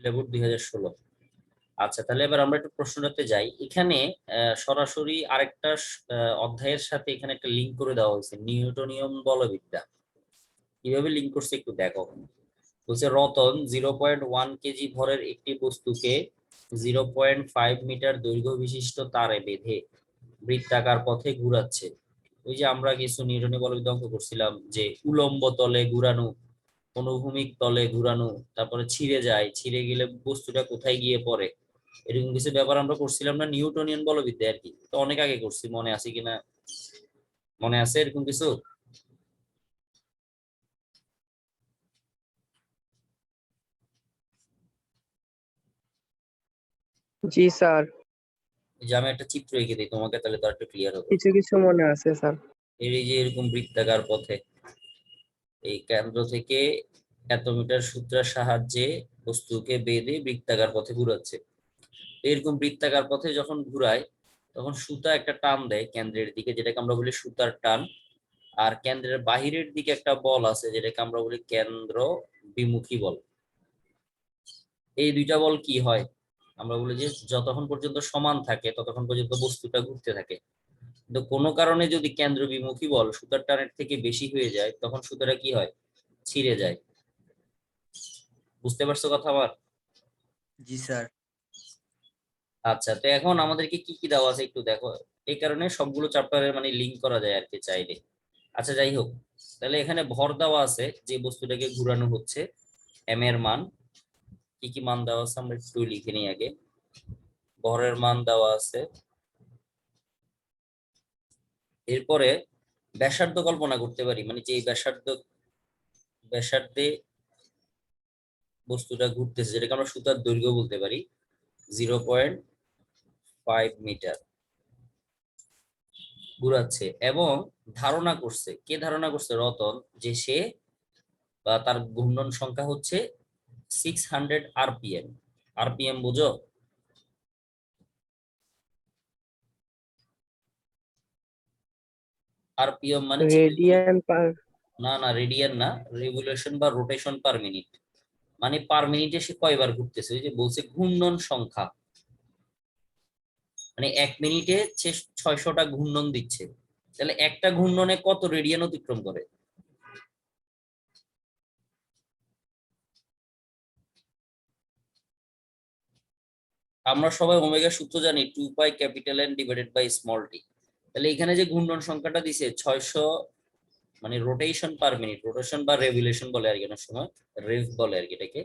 লেবুর 2016। আচ্ছা, তাহলে এবার আমরা একটু প্রশ্নটাতে যাই। এখানে সরাসরি আরেকটা অধ্যায়ের সাথে এখানে একটা লিঙ্ক করে দেওয়া হয়েছে, নিউটনীয় বলবিদ্যা। কিভাবে লিঙ্ক করছে একটু দেখো। বলছে রতন 0.1 কেজি ভরের একটি বস্তুকে 0.5 মিটার দৈর্ঘ্য বিশিষ্ট তারে বেঁধে বৃত্তাকার পথে ঘুরাচ্ছে। ওই যে আমরা কিছু নিউটনীয় বলবিদ্যা অঙ্ক করছিলাম, যে উলম্ব তলে ঘুরানো, অনুভূমিক তলে ঘুরানো, তারপরে ছিঁড়ে যায়, ছিঁড়ে গেলে বস্তুটা কোথায় গিয়ে পড়ে, এরকম কিছু ব্যাপার আমরা করছিলাম না নিউটনিয়ান বলবিদ্যা আর কি। তো অনেক আগে করছি, মনে আছে কিনা, মনে আছে এরকম কিছু? জি স্যার, এই যে আমি একটা চিত্র এঁকে দিই তোমাকে, তাহলে তো একটু ক্লিয়ার হবে। কিছু কিছু মনে আছে স্যার। এই যে এরকম বৃত্তাকার পথে এই কেন্দ্র থেকে এত মিটার সূত্রের সাহায্যে বস্তুকে বেঁধে বৃত্তাকার পথে ঘুরাচ্ছে। এরকম বৃত্তাকার পথে যখন ঘুরায় তখন সুতা একটা টান দেয় কেন্দ্রের দিকে, যেটাকে আমরা বলি সুতার টান। আর কেন্দ্রের বাহিরের দিকে একটা বল আছে, যেটাকে আমরা বলি কেন্দ্র বিমুখী বল। এই দুইটা বল কি হয়, আমরা বলি যে যতক্ষণ পর্যন্ত সমান থাকে ততক্ষণ পর্যন্ত বস্তুটা ঘুরতে থাকে। কিন্তু কোনো কারণে যদি কেন্দ্র বিমুখী বল সুতার টানের থেকে বেশি হয়ে যায়, তখন সুতাটা কি হয়, ছিঁড়ে যায়। বুঝতে পারছো কথা আমার? জি স্যার। আচ্ছা, তো এখন আমাদেরকে কি কি দেওয়া আছে একটু দেখো। এই কারণে সবগুলো চ্যাপ্টারের মানে লিঙ্ক করা যায় আর কি চাইলে। আচ্ছা, যাই হোক, তাহলে এখানে ভর দেওয়া আছে, যে বস্তুটাকে ঘুরানো হচ্ছে, এম এর মান। কি কি মান দেওয়া আছে আমরা একটু লিখে নিই আগে। ভরের মান দেওয়া আছে, এরপরে ব্যাসার্ধ কল্পনা করতে পারি, মানে যে ব্যাসার্ধে বস্তুটা ঘুরতেছে, যেটাকে আমরা সুতার দৈর্ঘ্য বলতে পারি 0.5 মিটার ঘুরাচ্ছে। এবং ধারণা করছে, কে ধারণা করছে, রতন, যে সে বা তার ঘূর্ণন সংখ্যা হচ্ছে 600 RPM। আরপিএম বুঝো? আরপিএম মানে রেডিয়ান পার। না না, রেডিয়ান না, রেভলিউশন বা রোটেশন পার মিনিট। মানে পার মিনিটে সে কয়বার ঘুরতেছে, ওই যে বলছে ঘূর্ণন সংখ্যা, মানে 1 মিনিটে সে 600টা ঘূর্ণন দিচ্ছে। তাহলে একটা ঘূর্ণনে কত রেডিয়ান অতিক্রম করে? আমরা সবাই ওমেগা সূত্র জানি, 2 pi capital N divided by small t. তাহলে এখানে যে ঘূর্ণন সংখ্যাটা দিছে 600, মানে রোটেশন পার মিনিট, রোটেশন বা রেভলিউশন বলে আর কি, অনেক সময় রেভ বলে আর কি এটাকে,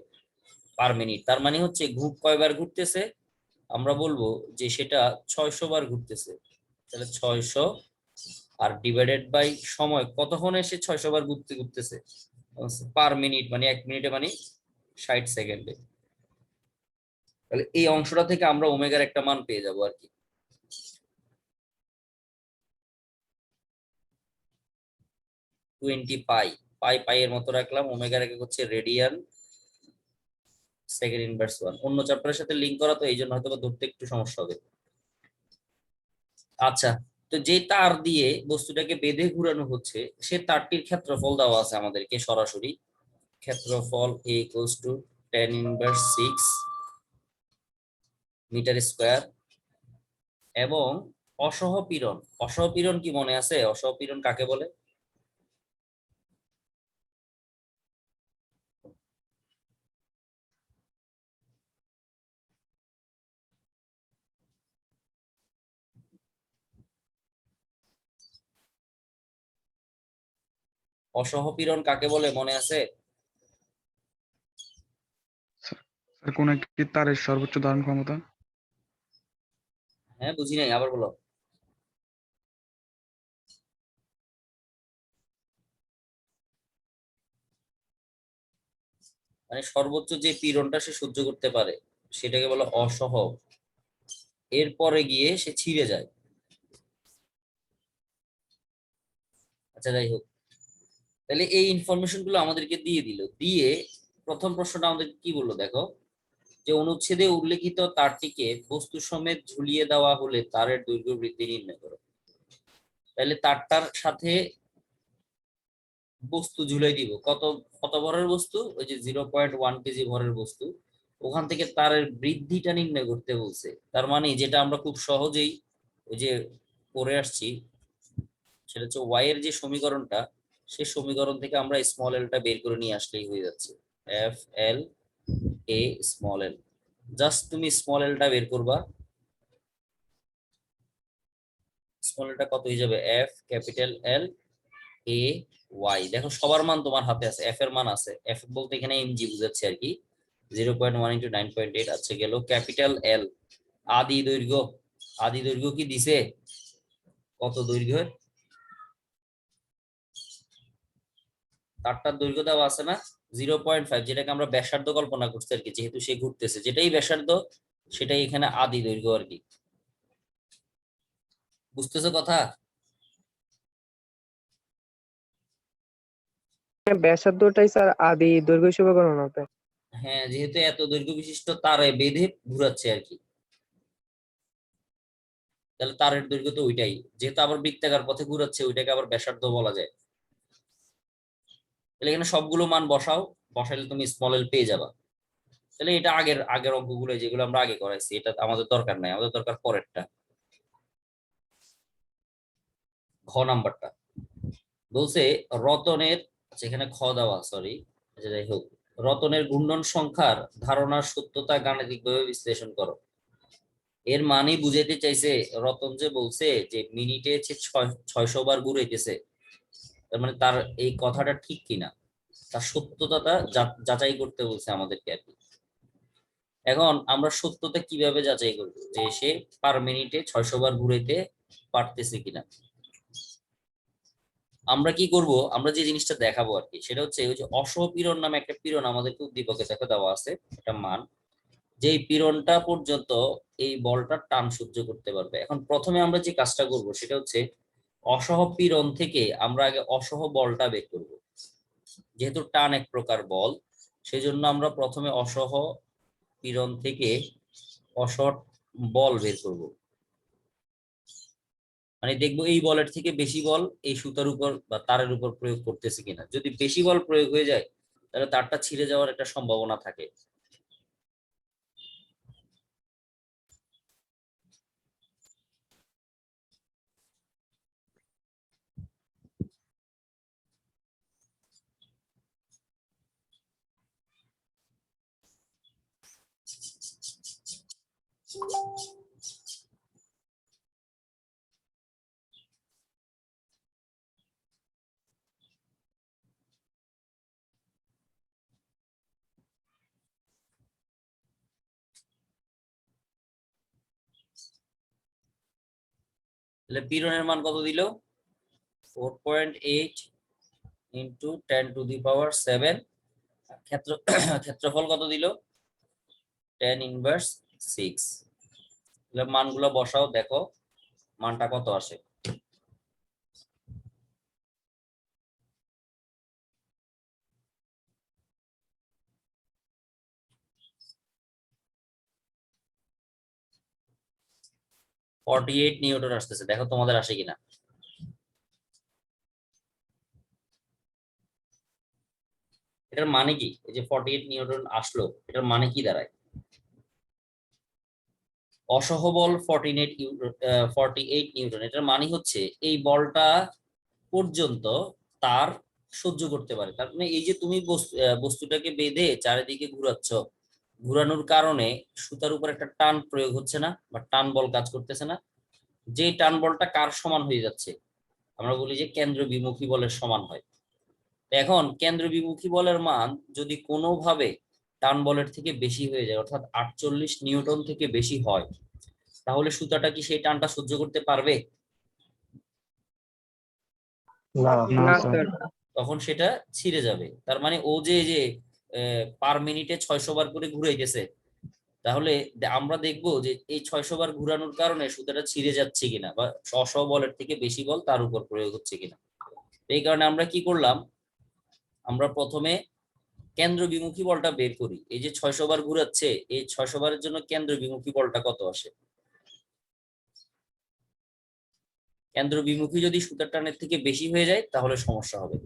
পার মিনিট। তার মানে হচ্ছে কয়বার ঘুরতেছে, আমরা বলবো যে সেটা 600 বার ঘুরতেছে। তাহলে 600 আর ডিভাইডেড বাই সময়, কতক্ষণে সে 600 বার ঘুরতে ঘুরতেছে পার মিনিট, মানে 1 মিনিটে মানে 60 সেকেন্ডে। তাহলে এই অংশটা থেকে আমরা ওমেগার একটা মান পেয়ে যাবো আর কি। 20 পাই, পাই পাই এর মতো রাখলাম। ওমেগার একক হচ্ছে রেডিয়ান সেকেন্ড ইনভার্স 1। অন্য চ্যাপ্টারের সাথে লিঙ্ক করা, তো এই জন্য হয়তো বা ধরতে একটু সমস্যা হবে। আচ্ছা, তো যে তার দিয়ে বস্তুটাকে বেঁধে ঘুরানো হচ্ছে, সে তারটির ক্ষেত্রফল দেওয়া আছে আমাদেরকে সরাসরি। ক্ষেত্রফল A equals to tan inverse 6 metre square. এবং অসহপীড়ন, অসহপীড়ন কি মনে আছে, অসহপীড়ন কাকে বলে? অসহপীড়ন কাকে বলে মনে আছে? স্যার, কোন একটি তারের সর্বোচ্চ ধারণ ক্ষমতা। হ্যাঁ, বুঝি নাই, আবার বলো। মানে সর্বোচ্চ যে পীড়নটা সে সহ্য করতে পারে সেটাকে বলে অসহ। এরপরে গিয়ে সে ছিঁড়ে যায়। আচ্ছা, যাই হোক, তাহলে এই ইনফরমেশন গুলো আমাদেরকে দিয়ে দিল। দিয়ে প্রথম প্রশ্নটা আমাদের কি বললো দেখো, যে অনুচ্ছেদে উল্লেখিত তারটিকে বস্তু সমেত ঝুলিয়ে দেওয়া হলে তারের দৈর্ঘ্য বৃদ্ধি নির্ণয় করো। তাহলে তারটার সাথে বস্তু ঝুলাই দিব, কত কত ভরের বস্তু, ওই যে 0.1 কেজি ভরের বস্তু, ওখান থেকে তারের বৃদ্ধিটা নির্ণয় করতে বলছে। তার মানে যেটা আমরা খুব সহজেই ওই যে পড়ে আসছি, সেটা হচ্ছে ওয়াই এর যে সমীকরণটা, সেই সমীকরণ থেকে আমরা স্মল এলটা বের করে নিয়ে আসলেই হয়ে যাচ্ছে। এফ এল এ স্মল এল, জাস্ট তুমি স্মল এলটা বের করবা। স্মল এলটা কত হয়ে যাবে? F capital L A Y. দেখো সবার মান তোমার হাতে আছে, এফ এর মান আছে, এফ বলতে এখানে এমজি বুঝাচ্ছে আর কি। 0.1 ইন্টু 9.8 আছে গেল ক্যাপিটাল এল। আদি দৈর্ঘ্য, আদি দৈর্ঘ্য কি দিছে? কত দৈর্ঘ্য? তারটার দৈর্ঘ্য দেওয়া আছে না 0.5, যেটাকে আমরা ব্যাসার্ধ কল্পনা করছি আর কি, যেহেতু সে ঘুরতেছে, যেটাই ব্যাসার্ধ সেটাই এখানে আদি দৈর্ঘ্য আর কি। বুঝতেছো কথা? ব্যাসার্ধটাই স্যার আদি দৈর্ঘ্য হিসেবে গণনা হবে। হ্যাঁ, যেহেতু এত দৈর্ঘ্য বিশিষ্ট তারে বেঁধে ঘুরাচ্ছে আর কি, তাহলে তারের দৈর্ঘ্য তো ওইটাই। যেহেতু আবার বৃত্তাকার পথে ঘুরাচ্ছে, ওইটাকে আবার ব্যাসার্ধ বলা যায়। তাহলে এখানে সবগুলো মান বসাও, বসাইলে তুমি স্মল এল পেয়ে যাবা। তাহলে এটা আগের আগের অঙ্কগুলো যেগুলো আমরা আগে করাইছি, এটা আমাদের দরকার নাই, আমাদের দরকার পরেরটা, ঘ নাম্বারটা। বলছে রতনের, আচ্ছা এখানে খ দেওয়া, সরি, আচ্ছা যাই হোক, রতনের ঘূর্ণন সংখ্যার ধারণার সত্যতা গাণিতিকভাবে বিশ্লেষণ করো। এর মানে বুঝাইতে চাইছে, রতন যে বলছে যে মিনিটে 600 বার ঘুরাইতেছে, তার মানে তার এই কথাটা ঠিক কিনা, তার সত্যতাটা যাচাই করতে বলছে আমাদেরকে আর কি। এখন আমরা সত্যতা কিভাবে যাচাই করবো যে সে পার মিনিটে 600 বার ঘুরাইতে পারতেছে কিনা? আমরা কি করব, আমরা যে জিনিসটা দেখাবো আর কি, সেটা হচ্ছে ওই যে অসপীড়ন নামে একটা পীড়ন আমাদেরকে উদ্দীপকে দেখে দেওয়া আছে, একটা মান, যেই পীড়নটা পর্যন্ত এই বলটা টান সহ্য করতে পারবে। এখন প্রথমে আমরা যে কাজটা করব সেটা হচ্ছে অসহ পীড়ন থেকে আমরা আগে অসহ বলটা বের করব। যেহেতু টান এক প্রকার বল, সেই জন্য আমরা প্রথমে অসহ পীড়ন থেকে অসহ বল বের করব। মানে দেখবো এই বলের থেকে বেশি বল এই সুতার উপর বা তারের উপর প্রয়োগ করতেছে কিনা। যদি বেশি বল প্রয়োগ হয়ে যায়, তাহলে তারটা ছিঁড়ে যাওয়ার একটা সম্ভাবনা থাকে। তাহলে পীড়নের মান কত দিল? 4.8 ইন্টু 10⁻⁷। ক্ষেত্র ক্ষেত্রফল কত দিল? 10⁻⁶। তাহলে মানগুলো বসাও, দেখো মানটা কত আসে। নিউটন আসতেছে, দেখো তোমাদের আসে কিনা। এটার মানে কি, এই যে 48 নিউটন আসলো, এটার মানে কি দাঁড়ায়? অসহবল 48 নিউটন, এটার মানে হচ্ছে এই বলটা পর্যন্ত তার সহ্য করতে পারে। তার মানে এই যে তুমি বস্তুটাকে বেঁধে চারিদিকে ঘুরাচ্ছ, ঘুরানোর কারণে সুতার উপর একটা টান প্রয়োগ হচ্ছে না, বা টান বল কাজ করতেছে না। যে টান বলটা কার সমান হয়ে যাচ্ছে? আমরা বলি যে কেন্দ্র বিমুখী বলের সমান হয়। এখন কেন্দ্র বিমুখী বলের মান যদি কোনোভাবে টান বলের থেকে বেশি হয়ে যায়, অর্থাৎ 48 নিউটন থেকে বেশি হয়, তাহলে সুতাটা কি সেই টানটা সহ্য করতে পারবে? না না স্যার। স্যার। তখন সেটা ছিঁড়ে যাবে। তার মানে ও যে যে পার মিনিটে 600 বার করে ঘুরাইতেছে, তাহলে আমরা দেখবো যে এই 600 বার ঘুরানোর কারণে সুতাটা ছিঁড়ে যাচ্ছে কিনা, বা বলের থেকে বেশি বল তার উপর প্রয়োগ হচ্ছে কিনা। এই কারণে আমরা কি করলাম, আমরা প্রথমে কেন্দ্র বিমুখী বলটা বের করি। এই যে 600 বার ঘুরাচ্ছে, এই 600 বারের জন্য কেন্দ্র বিমুখী বলটা কত আসে। কেন্দ্র বিমুখী যদি সুতার টানের থেকে বেশি হয়ে যায়, তাহলে সমস্যা হবে।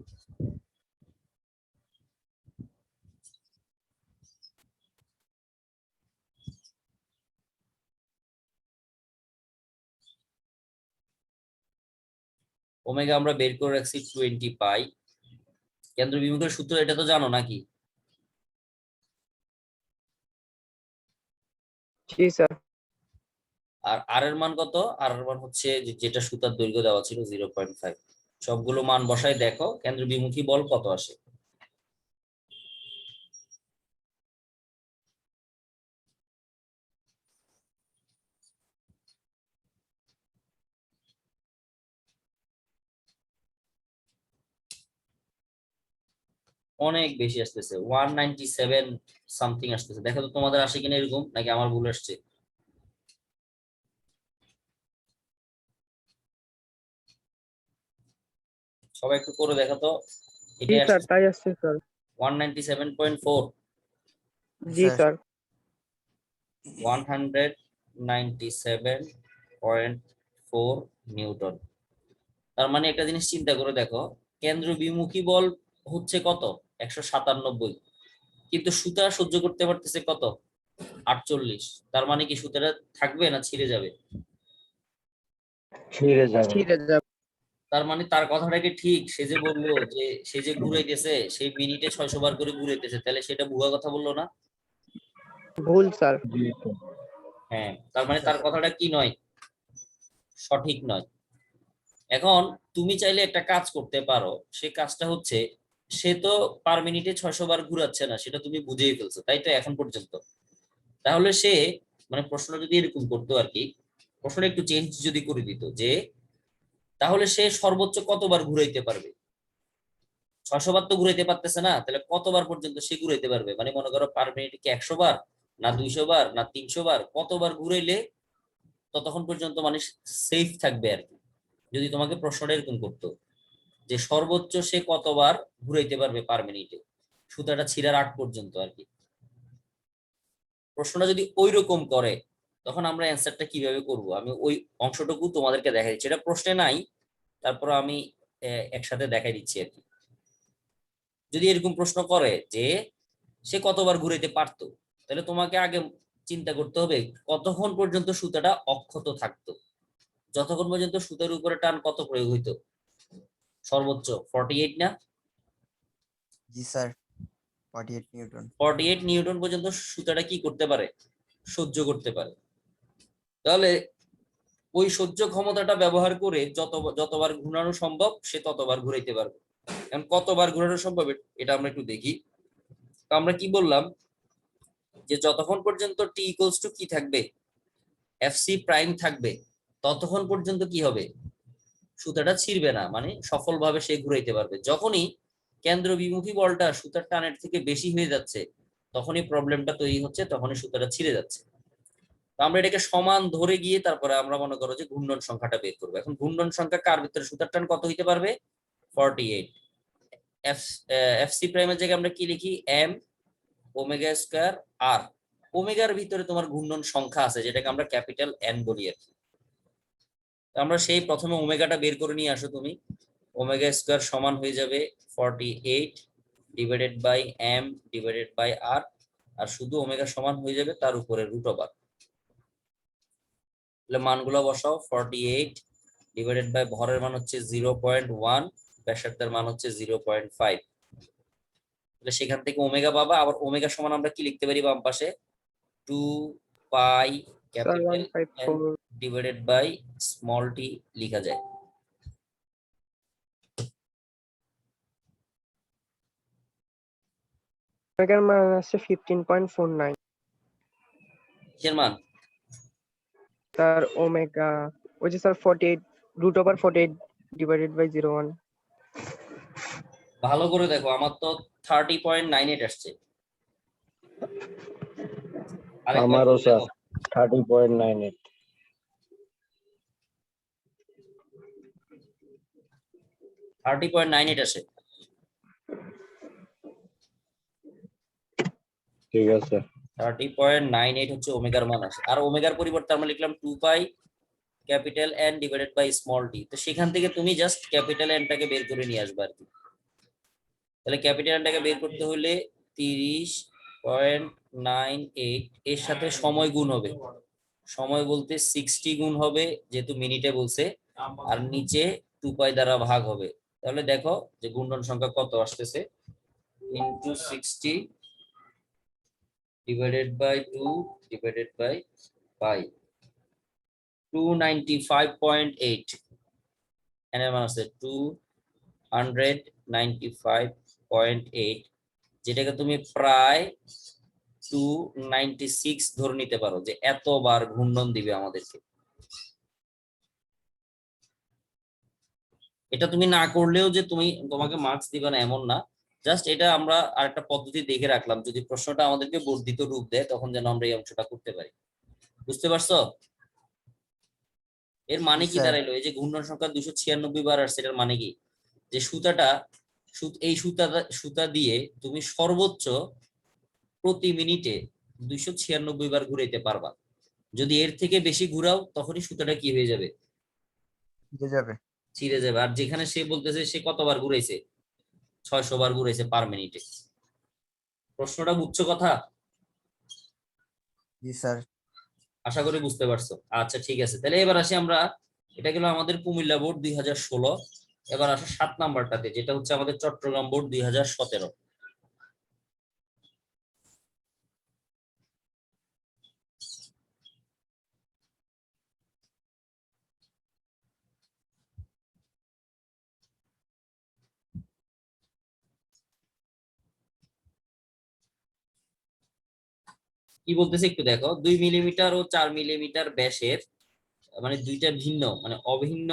ওমেগা আমরা বের করে রাখছি 20 পাই। কেন্দ্র বিমুখের সূত্র এটা তো জানো নাকি? জি স্যার। আর আর এর মান কত? আর এর মান হচ্ছে যেটা সুতার দৈর্ঘ্য দেওয়া ছিল 0.5। সবগুলো মান বসাই দেখো কেন্দ্র বিমুখী বল কত আসে। অনেক বেশি আসতেছে, 197 সামথিং আসতেছে। দেখো তো তোমাদের আসে কিনা এরকম, নাকি আমার ভুল আসছে? সবাই একটু করে দেখো তো। জি এটাই স্যার, আসছে তাই আসছে স্যার। 197.4। জি স্যার স্যার। 197.4 নিউটন। তার মানে একটা জিনিস চিন্তা করে দেখো, কেন্দ্র বিমুখী বল হচ্ছে কত? 197, কিন্তু সুতা সহ্য করতে পারতেছে কত? 48। তার মানে কি সুতাটা থাকবে না ছিঁড়ে যাবে? ছিঁড়ে যাবে। ছিঁড়ে যাবে। তার মানে তার কথাটা কি ঠিক? সে যে বললো যে সে যে ঘুরাইতেছে, সেই মিনিটে 600 বার করে ঘুরাইতেছে, তাহলে সেটা ভুয়া কথা বললো না? ভুল স্যার। জি স্যার। হ্যাঁ, তার মানে স্যার তার কথাটা কি নয়? সঠিক নয়। এখন তুমি চাইলে একটা কাজ করতে পারো, সে কাজটা হচ্ছে, সে তো পার মিনিটে 600 বার ঘুরাচ্ছে না, সেটা তুমি বুঝেই ফেলছো তাই তো এখন পর্যন্ত। তাহলে সে, মানে প্রশ্নটা যদি এরকম করতো আর কি, প্রশ্নটা একটু চেঞ্জ যদি করে দিত যে তাহলে সে সর্বোচ্চ কতবার ঘুরাইতে পারবে? 600 বার তো ঘুরাইতে পারতেছে না, তাহলে কতবার পর্যন্ত সে ঘুরাইতে পারবে? মানে মনে করো পার মিনিটে কি 100 বার, না 200 বার, না 300 বার, কতবার ঘুরাইলে ততক্ষণ পর্যন্ত মানে সেফ থাকবে আর কি। যদি তোমাকে প্রশ্নটা এরকম করতো যে সর্বোচ্চ সে কতবার ঘুরাইতে পারবে পার মিনিটে, সুতাটা ছিঁড়ার আগ পর্যন্ত আর কি, প্রশ্নটা যদি ওই রকম করে, তখন আমরা অ্যান্সারটা কিভাবে করব আমি ওই অংশটুকু তোমাদেরকে দেখাই দিচ্ছি। এটা প্রশ্নে নাই, তারপর আমি একসাথে দেখাই দিচ্ছি আর কি। যদি এরকম প্রশ্ন করে যে সে কতবার ঘুরাইতে পারতো, তাহলে তোমাকে আগে চিন্তা করতে হবে কতক্ষণ পর্যন্ত সুতাটা অক্ষত থাকতো। যতক্ষণ পর্যন্ত সুতার উপরে টান কত প্রয়োগ হইতো? সর্বোচ্চ 48 না? জি স্যার 48 নিউটন। 48 নিউটন পর্যন্ত সুতাটা কি করতে পারে? সহ্য করতে পারে। তাহলে ওই সহ্য ক্ষমতাটা ব্যবহার করে যতবার ঘুরানো সম্ভব সে ততবার ঘুরাইতে পারবে। এখন কতবার ঘুরানো সম্ভব এটা আমরা একটু দেখি। তো আমরা কি বললাম যে যতক্ষণ পর্যন্ত টি ইকুয়ালস টু কি থাকবে, এফসি প্রাইম থাকবে, ততক্ষণ পর্যন্ত কি হবে? সুতাটা ছিঁড়বে না, মানে সফলভাবে সে ঘুরাইতে পারবে। যখনই কেন্দ্র বিমুখী বলটা সুতার টানের থেকে বেশি হয়ে যাচ্ছে, তখনই প্রবলেমটা তৈরি হচ্ছে, তখনই সুতাটা ছিঁড়ে যাচ্ছে। তো আমরা এটাকে সমান ধরে গিয়ে তারপরে আমরা মনে করো যে ঘূর্ণন সংখ্যাটা বের করবো। এখন ঘূর্ণন সংখ্যা কার ভিতরে সুতার টান কত হইতে পারবে? 48। এফ এফসি প্রাইমের জায়গায় আমরা কি লিখি? এম ওমেগা স্কয়ার আর। ওমেগার ভিতরে তোমার ঘূর্ণন সংখ্যা আছে, যেটাকে আমরা ক্যাপিটাল এন বলি আর কি। আমরা সেই প্রথমে ওমেগাটা বের করে নিয়ে আসো তুমি। ওমেগা স্কয়ার সমান হয়ে যাবে 48 divided by M divided by R. আর শুধু ওমেগা সমান হয়ে যাবে তার উপরে রুট ওভার। তাহলে মানগুলো বসাও। 48 ডিভাইডেড বাই ভরের মান হচ্ছে 0.1, ব্যাসার্ধের মান হচ্ছে 0.5। তাহলে সেখান থেকে ওমেগা পাবা। আবার ওমেগা সমান আমরা কি লিখতে পারি বাম পাশে? 2 pi sir capital N 154। Divided by small t লিখা যায়। ওমেগার মান আসছে 15.49। কিসের মান? স্যার ওমেগা, ওই যে স্যার 48 √48 ডিভাইডেড বাই 01। ভালো করে দেখো, আমার তো 30.98 আসছে। আরেকবার আমারও বলে স্যার দেখো। 30.98। 30.98 আসে। ঠিক আছে। 30.98 হচ্ছে ওমেগার মান আসে। আর ওমেগার পরিবর্তে আমরা লিখলাম 2 pi capital N divided by small t. তো সেখান থেকে তুমি জাস্ট ক্যাপিটাল এনটাকে বের করে নিয়ে আসবে আর কি। তাহলে ক্যাপিটাল এনটাকে বের করতে হলে 30.98 এর সাথে সময় গুণ হবে। সময় বলতে 60 গুণ হবে, যেহেতু মিনিটে বলছে। আর নিচে 2 পাই দ্বারা ভাগ হবে। তাহলে দেখো যে গুণন সংখ্যা কত আসতেছে, into 60 divided by 2 divided by pi, 295.8, এর মান আছে 295.8, যেটাকে তুমি প্রায় 296 ধরে নিতে পারো যে এতবার ঘূর্ণন দিবে আমাদেরকে। এটা তুমি না করলেও যে তোমাকে মার্কস দিবে না এমন না, জাস্ট এটা আমরা আরেকটা পদ্ধতি দেখে রাখলাম, যদি প্রশ্নটা আমাদেরকে বর্ধিত রূপ দেয় তখন যেন আমরা এই অংশটা করতে পারি। বুঝতে পারছো? এর মানে জি কি স্যার। দাঁড়াইলো, এই যে ঘূর্ণন সংখ্যা 296 বার আসছে, এটার মানে কি যে এই সুতা দিয়ে তুমি সর্বোচ্চ প্রতি মিনিটে 296 বার ঘুরাইতে পারবা। যদি এর থেকে বেশি ঘুরাও তখনই সুতাটা কি হয়ে যাবে, বুঝে যাবে। ছিঁড়ে যাবে। আর যেখানে সে বলতেছে সে কতবার ঘুরাইছে, 600 বার ঘুরাইছে পার মিনিটে। প্রশ্নটা বুঝছো কথা? জি স্যার। আশা করি বুঝতে পারছো। আচ্ছা ঠিক আছে, তাহলে এবার আসি আমরা, এটা গেল আমাদের কুমিল্লা বোর্ড 2016। এবার আসো 7 নাম্বারটাতে, যেটা হচ্ছে আমাদের চট্টগ্রাম বোর্ড 2017। কি বলতেছে একটু দেখো, 2 মিলিমিটার ও 4 মিলিমিটার ব্যাসের, মানে দুইটা ভিন্ন মানে অভিন্ন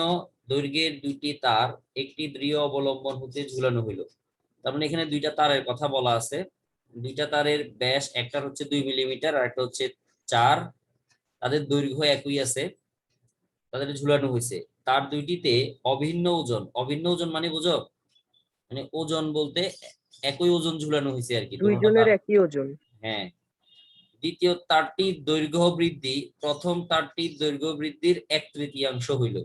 দৈর্ঘ্যের দুইটি তার একটি দৃঢ় অবলম্বন হতে ঝুলানো হইল। তার মানে এখানে দুইটা তারের কথা বলা আছে। দুইটা তারের ব্যাস, একটার হচ্ছে 2 মিলিমিটার আর একটা হচ্ছে 4, তাদের দৈর্ঘ্য একই আছে, তাদের ঝুলানো হয়েছে। তার দুইটিতে অভিন্ন ওজন, অভিন্ন ওজন মানে বুঝো, মানে ওজন বলতে একই ওজন ঝুলানো হয়েছে আর কি দুটোটা দুইজনের তার। একই ওজন। হ্যাঁ, দ্বিতীয় তারটির দৈর্ঘ্য বৃদ্ধি প্রথম তারটির দৈর্ঘ্য বৃদ্ধির 1/3 হইল।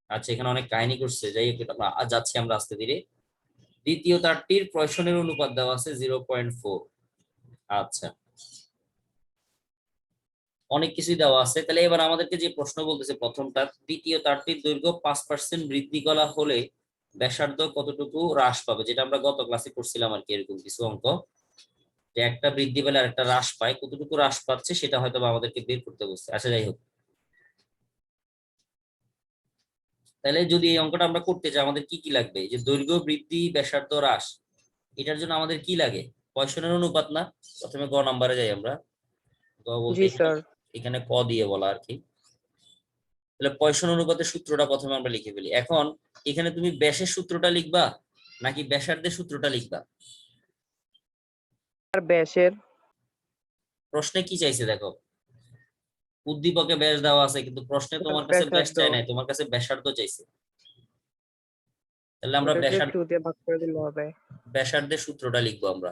আচ্ছা, এখানে অনেক কাহিনী করছে, যাই হোক আমরা যাচ্ছি আমরা আস্তে ধীরে। দ্বিতীয় তারটির প্রসারণের অনুপাত দেওয়া আছে 0.4। আচ্ছা, অনেক কিছুই দেওয়া আছে। তাহলে এবার আমাদেরকে যে প্রশ্ন বলতেছে প্রথমটা, দ্বিতীয় তারটির দৈর্ঘ্য 5% বৃদ্ধি করা হলে ব্যাসার্ধ কতটুকু হ্রাস পাবে, যেটা আমরা গত ক্লাসে করছিলাম আর কি, এরকম কিছু অঙ্ক, যে একটা বৃদ্ধি পেলে আর একটা হ্রাস পায়, কতটুকু হ্রাস পাচ্ছে সেটা হয়তো আমাদেরকে বের করতে বলছে। আচ্ছা যাই হোক, তাহলে যদি এই অঙ্কটা আমরা করতে চাই আমাদের কি কি লাগবে, যে দৈর্ঘ্য বৃদ্ধি ব্যাসার্ধ হ্রাস, এটার জন্য আমাদের কি লাগে, পয়সনের অনুপাত না। প্রথমে গ নাম্বারে যাই আমরা, গ বলতে জি এখানে স্যার। এখানে ক দিয়ে বলা আর কি। তাহলে পয়সন অনুপাতের সূত্রটা প্রথমে আমরা লিখে ফেলি। এখন এখানে তুমি ব্যাসের সূত্রটা লিখবা নাকি ব্যাসার্ধের সূত্রটা লিখবা? আর ব্যাসের। প্রশ্নে কি চাইছে দেখো, উদ্দীপকে ব্যাস দেওয়া আছে কিন্তু প্রশ্নে তোমার কাছে ব্যাস ব্যাসার্ধ। চাই নাই, তোমার কাছে ব্যাসার্ধ চাইছে। তাহলে আমরা ওটাকে 2 দিয়ে ভাগ করে দিলে হবে। ব্যাসার্ধের সূত্রটা লিখবো আমরা।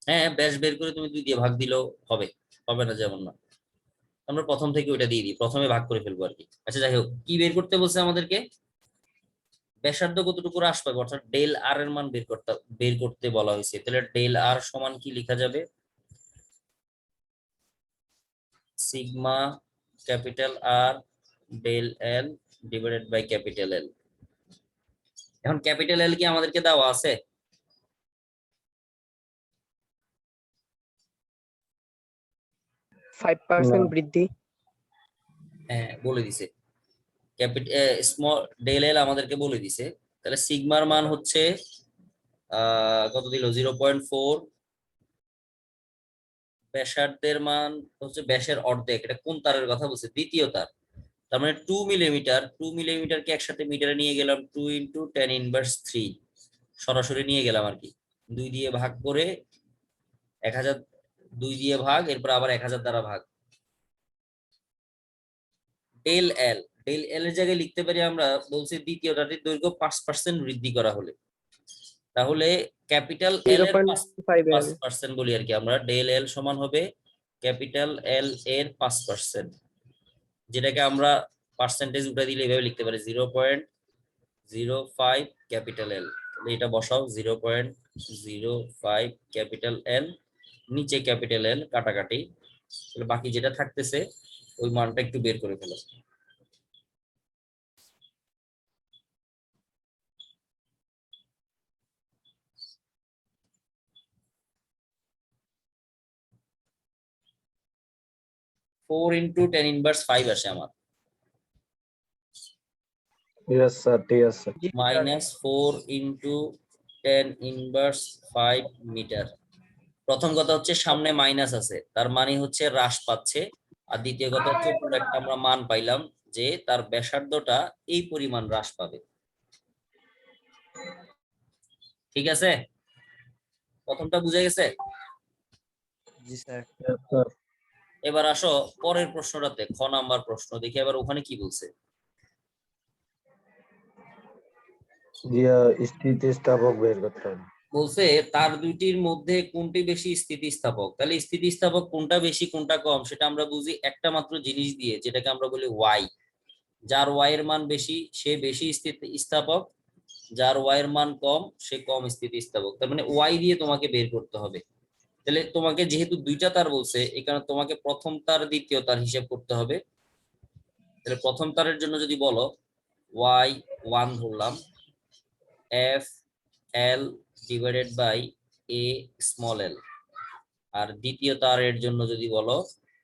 হ্যাঁ, ব্যাস বের করে তুমি 2 দিয়ে ভাগ দিলেও হবে, হবে না যেমন না। আমরা প্রথম থেকে ওইটা দিয়ে দিই, প্রথমে ভাগ করে ফেলবো আর কি। আচ্ছা যাই হোক, কি বের করতে বলছে আমাদেরকে, ব্যাসার্ধ কতটুকু হ্রাস পাবে, অর্থাৎ ডেল আর এর মান বের করতে বলা হয়েছে। তাহলে ডেল আর সমান কি লেখা যাবে, sigma capital R del L divided by capital L. এখন ক্যাপিটাল এল কি আমাদেরকে দেওয়া আছে? 5% বৃদ্ধি। হ্যাঁ বলে দিছে, স্মল ডেল এল আমাদেরকে বলে দিছে। তাহলে সিগমার মান হচ্ছে কত দিল, 0.4। ব্যাসার্ধের মান হচ্ছে ব্যাসের অর্ধেক, এটা কোন তারের কথা বলছে, দ্বিতীয় তার। তার মানে 2 মিলিমিটার, 2 মিলিমিটারকে একসাথে মিটারে নিয়ে গেলাম, 2 × 10⁻³ সরাসরি নিয়ে গেলাম আর কি। 2 দিয়ে ভাগ করে 1000, 2 দিয়ে ভাগ, এরপর আবার 1000 দ্বারা ভাগ। ডেল এল, ডেল এল এর জায়গায় লিখতে পারি আমরা, বলছি দ্বিতীয়টার দৈর্ঘ্য 5% বৃদ্ধি করা হলে, তাহলে ক্যাপিটাল এল এর 0.5 এল। 5% বলি আর কি আমরা, ডেল এল সমান হবে ক্যাপিটাল এল এর 5%, যেটাকে আমরা পার্সেন্টেজ উঠে দিলে এভাবে লিখতে পারি 0.05 ক্যাপিটাল এল। এটা বসাও 0.05 ক্যাপিটাল এল নিচে ক্যাপিটাল এল কাটাকাটি, তাহলে বাকি যেটা থাকতেছে ওই মানটা একটু বের করে ফেলো। ফোর ইন্টু 10⁻5 আসে আমার, ইয়েস স্যার, ঠিক আছে। জি স্যার। -4 into 10⁻5 metre. প্রথম কথা হচ্ছে সামনে মাইনাস আছে, তার মানে হচ্ছে হ্রাস পাচ্ছে। আর দ্বিতীয় কথা হচ্ছে পুরো একটা আমরা মান পাইলাম যে তার ব্যাসার্ধটা এই পরিমাণ হ্রাস পাবে। ঠিক আছে, প্রথমটা বুঝে গেছে। জি স্যার। Yes, sir. এবার আসো পরের প্রশ্নটাতে, খ নাম্বার প্রশ্ন দেখি এবার ওখানে কি বলছে। জি, স্থিতিস্থাপক বের করতে হবে। বলছে তার দুইটির মধ্যে কোনটি বেশি স্থিতিস্থাপক। তাহলে স্থিতিস্থাপক কোনটা বেশি কোনটা কম সেটা আমরা বুঝি একটা মাত্র জিনিস দিয়ে, যেটাকে আমরা বলি ওয়াই। যার ওয়াই এর মান বেশি সে বেশি স্থিতিস্থাপক, যার ওয়াই এর মান কম সে কম স্থিতিস্থাপক। তার মানে ওয়াই দিয়ে তোমাকে বের করতে হবে। তাহলে তোমাকে যেহেতু দুইটা তার বলছে, এখানে তোমাকে প্রথম তার দ্বিতীয় তার হিসাব করতে হবে। তাহলে প্রথম তারের জন্য যদি বলো ওয়াই 1 ধরলাম, F L divided by A small L. আর দ্বিতীয় তারের জন্য যদি বলো,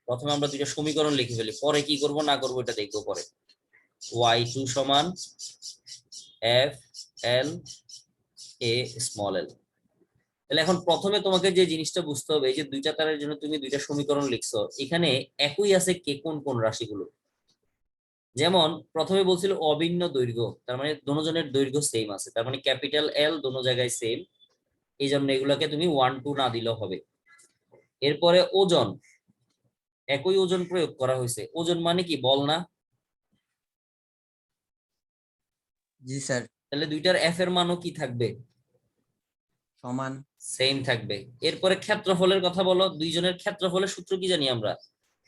প্রথমে আমরা দুইটা সমীকরণ লিখে ফেলি, পরে কি করব না করবো এটা দেখবো পরে। y2 সমান এফ এল এ স্মল এল। তাহলে এখন প্রথমে তোমাকে যে জিনিসটা বুঝতে হবে, এই যে দুইটা তারের জন্য তুমি দুইটা সমীকরণ লিখছো, এখানে একই আছে কে কোন কোন রাশিগুলো। যেমন প্রথমে বলছিল অভিন্ন দৈর্ঘ্য, তার মানে দুজনের দৈর্ঘ্য সেম আছে, তার মানে ক্যাপিটাল এল দোনো জায়গায় সেম, এই জন্য এগুলোকে তুমি 1 2 না দিলেও হবে। এরপরে ওজন, একই ওজন প্রয়োগ করা হয়েছে। ওজন মানে কি, বল না? জি স্যার। তাহলে দুইটার এফ এর মানও কি থাকবে, সমান। সেম থাকবে। এরপরে ক্ষেত্রফলের কথা বলো, দুইজনের ক্ষেত্রফলের সূত্র কি জানি আমরা,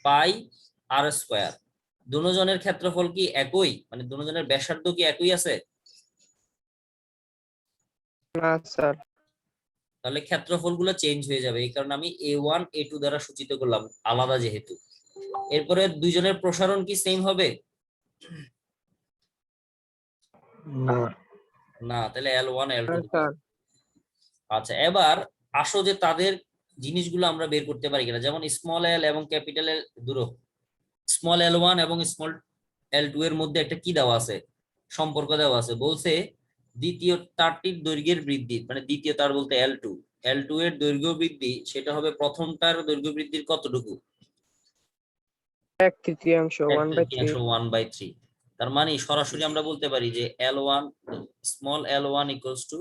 পাই আর স্কয়ার। দুজনের ক্ষেত্রফল কি একই, মানে দুজনের ব্যাসার্ধ কি একই আছে? না স্যার। তাহলে ক্ষেত্রফলগুলো চেঞ্জ হয়ে যাবে, এই কারণে আমি a1 a2 দ্বারা সূচিত করলাম, আলাদা যেহেতু। এরপরে দুইজনের প্রসারণ কি সেম হবে? না। না, তাহলে L1 L2 হ্যাঁ স্যার। আচ্ছা, এবার আসো যে তাদের জিনিসগুলো আমরা বের করতে পারি কিনা। যেমন স্মল এল এবং ক্যাপিটাল এল দূরত্ব, স্মল L1 এবং স্মল L2 এর মধ্যে একটা কি দেওয়া আছে, সম্পর্ক দেওয়া আছে। বলছে দ্বিতীয় তারটির দৈর্ঘ্যের বৃদ্ধি, মানে দ্বিতীয় তার বলতে L2 এর দৈর্ঘ্য বৃদ্ধি সেটা হবে প্রথমটার দৈর্ঘ্য বৃদ্ধির কতটুকু, 1/3 1/3। 1/3। তার মানে সরাসরি আমরা বলতে পারি যে L1 small L1 equals to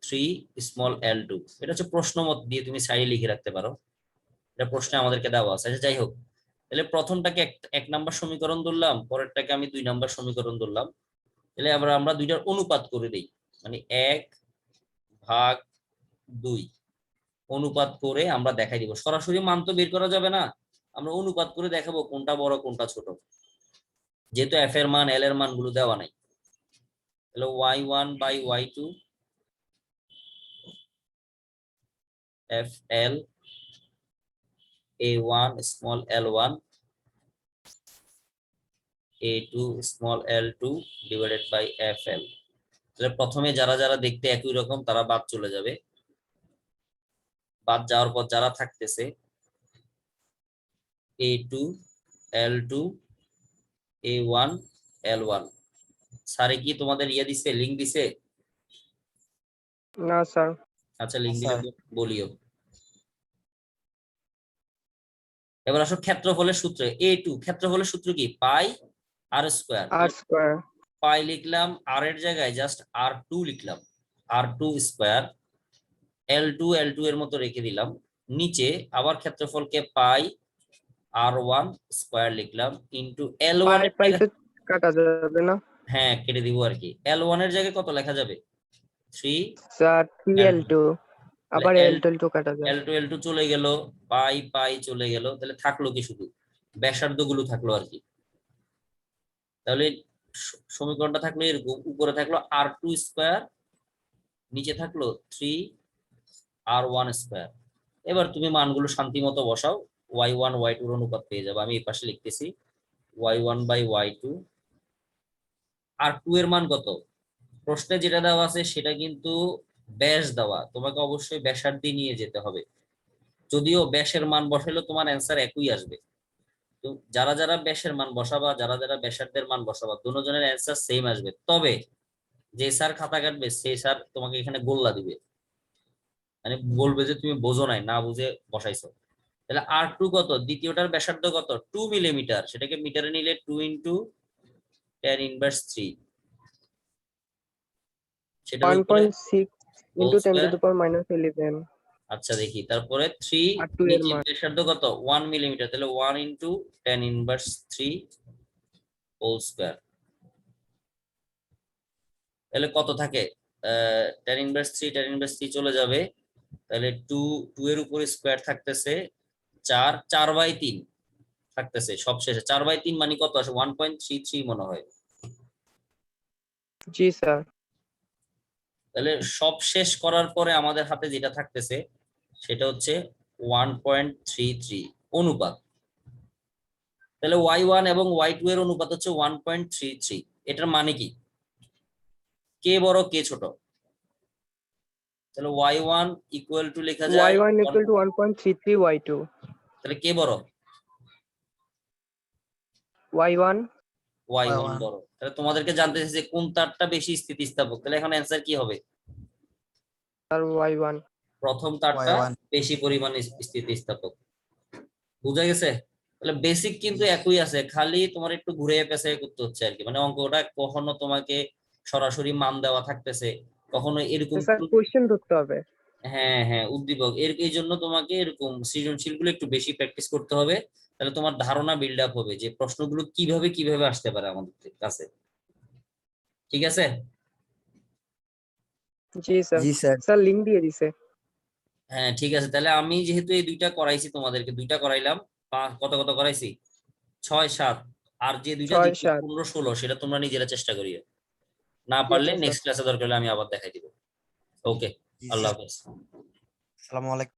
3 small L2। এটা হচ্ছে প্রশ্ন মত দিয়ে তুমি সাইডে লিখে রাখতে পারো, এটা প্রশ্নে আমাদেরকে দেওয়া আছে। আচ্ছা, যাই হোক, তাহলে প্রথমটাকে এক নাম্বার সমীকরণ ধরলাম, পরেরটাকে আমি 2 নাম্বার সমীকরণ ধরলাম। তাহলে আবার আমরা দুইটার অনুপাত করে দেই, মানে 1/2 অনুপাত করে আমরা দেখাই দিব। সরাসরি মান তো বের করা যাবে না, আমরা অনুপাত করে দেখাবো কোনটা বড় কোনটা ছোট, যেহেতু এফ এর মান এল এর মান গুলো দেওয়া নাই। তাহলে y1 by y2 F L a1 small l1 a2 small l2 divided by F L. তাহলে প্রথমে যারা যারা দেখতে একই রকম তারা বাদ চলে যাবে, বাদ যাওয়ার পর যারা থাকতেছে a2 l2 a1 l1। স্যারে কি তোমাদের ইয়ে দিছে, লিঙ্ক দিছে? না স্যার। আচ্ছা, লিঙ্ক দিলে স্যার। বলিও। এবার আসো ক্ষেত্রফলের সূত্র, a2 ক্ষেত্রফলের সূত্র কি, পাই আর স্কয়ার। r²। পাই লিখলাম, আর এর জায়গায় জাস্ট r2 লিখলাম, r2 স্কয়ার। L2 এর মতো রেখে দিলাম, নিচে আবার ক্ষেত্রফলকে পাই r1 স্কয়ার লিখলাম ইনটু L1 এর পাই জায়গায়, তো কাটা যাবে না হ্যাঁ কেটে দিব আর কি। L1 এর জায়গায় কত লেখা যাবে, 3 স্যার। L2। 3l2। আবার l2 কাটা যায়। L2 চলে গেল, পাই পাই চলে গেল, তাহলে থাকলো কি শুধু ব্যাসার্ধ গুলো থাকলো আর কি। তাহলে সমীকরণটা থাকলো এরকম, উপরে থাকলো r2 স্কয়ার, নিচে থাকলো 3 r1 স্কয়ার। এবার তুমি মানগুলো শান্তি মতো বসাও, y1 y2 এর অনুপাত পেয়ে যাবে। আমি এই পাশে লিখতেছি y1 বাই y2। আর 2 এর মান কত? প্রশ্নে যেটা দেওয়া আছে সেটা কিন্তু ব্যাস দেওয়া, তোমাকে অবশ্যই ব্যাসার্ধী নিয়ে যেতে হবে। যদিও ব্যাসের মান বসাইলেও তোমার অ্যান্সার একই আসবে। তো যারা যারা ব্যাসের মান বসাবা, যারা যারা ব্যাসার্ধের মান বসাবা, দুজনের অ্যান্সার সেম আসবে। তবে যে স্যার খাতা কাটবে সেই স্যার তোমাকে এখানে গোল্লা দিবে, মানে বলবে যে তুমি বোঝো নাই, না বুঝে বসাইছো। তাহলে R2 কত? দ্বিতীয়টার ব্যাসার্ধ কত? 2 মিলিমিটার। সেটাকে মিটারে নিলে 2 ইন্টু 10 ইনভার্স 3, সেটা 1.6 into 10 to square। the power minus 11 আচ্ছা দেখি, তারপরে 3 R2 এর নিচে মান। ব্যাসার্ধ কত? 1 মিলিমিটার। তাহলে 1 ইন্টু 10 ইনভার্স 3 হোল স্কয়ার। তাহলে কত থাকে? 10 ইনভার্স 3 চলে যাবে। তাহলে 2 এর উপরে স্কয়ার থাকতেছে 4/3 থাকতেছে সবশেষে। 4/3 মানে কত আসে? 1.33 মনে হয়। জি স্যার। তাহলে সব শেষ করার পরে আমাদের হাতে যেটা থাকতেছে সেটা হচ্ছে 1.33 অনুপাত। তাহলে y1 এবং y2 এর অনুপাত হচ্ছে 1.33। এটার মানে কি? কে বড় কে ছোট? তাহলে y1 ইকুয়াল টু লেখা যায় y1 equal to 1.33 y2 তাহলে কে বড়? y1 y1 বড়। তাহলে তোমাদেরকে জানতে চাইছে যে কোন তারটা বেশি স্থিতিস্থাপক। তাহলে এখন অ্যান্সার কি হবে? আর y1 প্রথম তারটা Y1 বেশি পরিমাণে স্থিতিস্থাপক। বুঝা গেছে? তাহলে বেসিক কিন্তু একই আছে, খালি তোমার একটু ঘুরে পেঁচাই করতে হচ্ছে আর কি। মানে অঙ্কটা কখনো তোমাকে সরাসরি মান দেওয়া থাকতেছে, কখনো এরকম স্যার কোশ্চেন ধরতে হবে। হ্যাঁ হ্যাঁ উদ্দীপক এই জন্য তোমাকে এরকম সৃজনশীল গুলো একটু বেশি প্র্যাকটিস করতে হবে। তাহলে তোমার ধারণা বিল্ড আপ হবে যে প্রশ্নগুলো কিভাবে কিভাবে আসতে পারে আমাদের কাছে। ঠিক আছে? জি স্যার। জি স্যার স্যার লিংক দিয়ে দিছে। হ্যাঁ ঠিক আছে। তাহলে আমি যেহেতু এই দুইটা করাইছি, তোমাদেরকে দুইটা করাইলাম, কত কত করাইছি? 6 7। আর যে দুইটা 6 7 15 16 সেটা তোমরা নিজেরা চেষ্টা করিও। না ঠিক পারলে আছে স্যার। নেক্সট ক্লাসে দরকার হলে আমি আবার দেখাই দিব। ওকে, জি আল্লাহ স্যার হাফেজ। আসসালামু আলাইকুম।